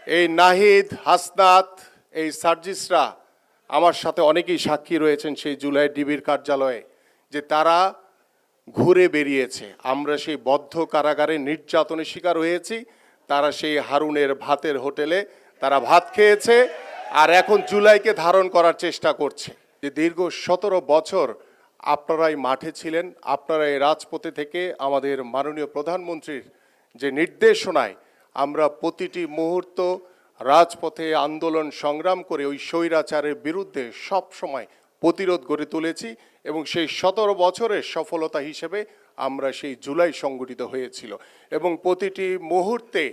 এই নাহিদ, হাসনাত, এই সার্জিসরা আমার সাথে অনেকেই সাক্ষী রয়েছেন সেই জুলাই ডিবির কার্যালয়ে, যে তারা ঘুরে বেরিয়েছে। আমরা সেই বদ্ধ কারাগারে নির্যাতনের শিকার হয়েছি। তারা সেই হারুনের ভাতের হোটেলে তারা ভাত খেয়েছে, আর এখন জুলাইকে ধারণ করার চেষ্টা করছে। যে দীর্ঘ 17 বছর আপনারাই মাঠে ছিলেন, আপনারা এই রাজপথে থেকে আমাদের মাননীয় প্রধানমন্ত্রীর যে নির্দেশনায় আমরা প্রতিটি মুহূর্ত রাজপথে আন্দোলন সংগ্রাম করে ওই স্বৈরাচারের বিরুদ্ধে সব সময় প্রতিরোধ গড়ে তুলেছি, এবং সেই 17 বছরের সফলতা হিসেবে আমরা সেই জুলাই সংগঠিত হয়েছিল। এবং প্রতিটি মুহূর্তে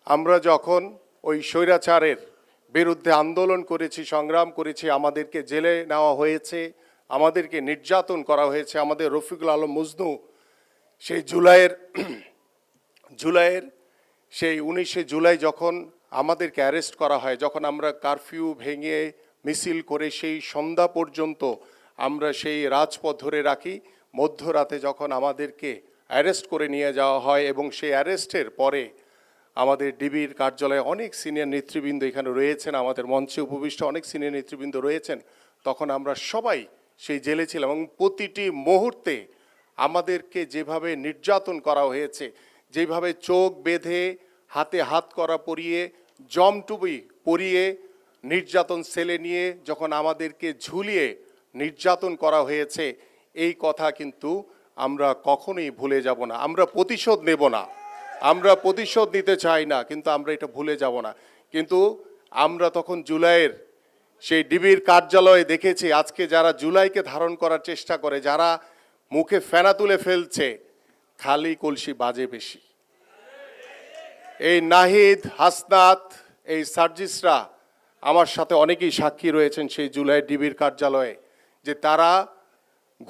আমরা যখন ওই স্বৈরাচারের বিরুদ্ধে আন্দোলন করেছি, সংগ্রাম করেছি, আমাদেরকে জেলে নেওয়া হয়েছে, আমাদেরকে নির্যাতন করা হয়েছে। আমাদের রফিকুল আলম মজনু সেই জুলাইয়ের সেই 19শে জুলাই যখন আমাদেরকে অ্যারেস্ট করা হয়, যখন আমরা কারফিউ ভেঙে মিছিল করে সেই সন্ধ্যা পর্যন্ত আমরা সেই রাজপথ ধরে রাখি, মধ্যরাতে যখন আমাদেরকে অ্যারেস্ট করে নিয়ে যাওয়া হয়, এবং সেই অ্যারেস্টের পরে আমাদের ডিবির কার্যালয়ে অনেক সিনিয়র নেতৃবৃন্দ এখানে রয়েছেন, আমাদের মঞ্চে উপবিষ্ট অনেক সিনিয়র নেতৃবৃন্দ রয়েছেন, তখন আমরা সবাই সেই জেলে ছিলাম। এবং প্রতিটি মুহূর্তে আমাদেরকে যেভাবে নির্যাতন করা হয়েছে, যেভাবে চোখ বেঁধে হাতে হাত করা পরিয়ে জমটুবি পরিয়ে নির্যাতন সেলে নিয়ে যখন আমাদেরকে ঝুলিয়ে নির্যাতন করা হয়েছে, এই কথা কিন্তু আমরা কখনোই ভুলে যাব না। আমরা প্রতিশোধ নেব না, আমরা প্রতিশোধ নিতে চাই না, কিন্তু আমরা এটা ভুলে যাব না। কিন্তু আমরা তখন জুলাইয়ের সেই ডিবির কার্যালয়ে দেখেছি আজকে যারা জুলাইকে ধারণ করার চেষ্টা করে, যারা মুখে ফেনা তুলে ফেলছে, খালি কলসি বাজে বেশি। এই নাহিদ, হাসনাত, এই সার্জিসরা আমার সাথে অনেকেই সাক্ষী রয়েছেন সেই জুলাই ডিবির কার্যালয়ে, যে তারা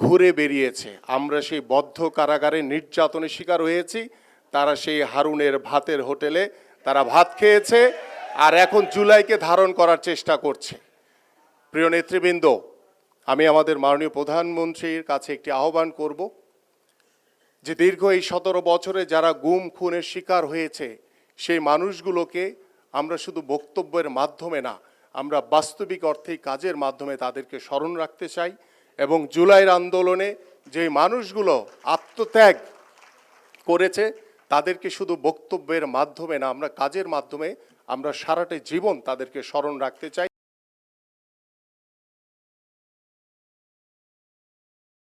ঘুরে বেরিয়েছে। আমরা সেই বদ্ধ কারাগারে নির্যাতনের শিকার হয়েছি। তারা সেই হারুনের ভাতের হোটেলে তারা ভাত খেয়েছে, আর এখন জুলাইকে ধারণ করার চেষ্টা করছে। প্রিয় নেতৃবৃন্দ, আমি আমাদের মাননীয় প্রধানমন্ত্রীর কাছে একটি আহ্বান করব, যে দীর্ঘ এই 17 বছরে যারা গুম খুনের শিকার হয়েছে, সেই মানুষগুলোকে আমরা শুধু বক্তব্যের মাধ্যমে না, আমরা বাস্তবিক অর্থেই কাজের মাধ্যমে তাদেরকে স্মরণ রাখতে চাই। এবং জুলাইয়ের আন্দোলনে যে মানুষগুলো আত্মত্যাগ করেছে, তাদেরকে শুধু বক্তব্যের মাধ্যমে না, আমরা কাজের মাধ্যমে আমরা সারাটা জীবন তাদেরকে স্মরণ রাখতে চাই।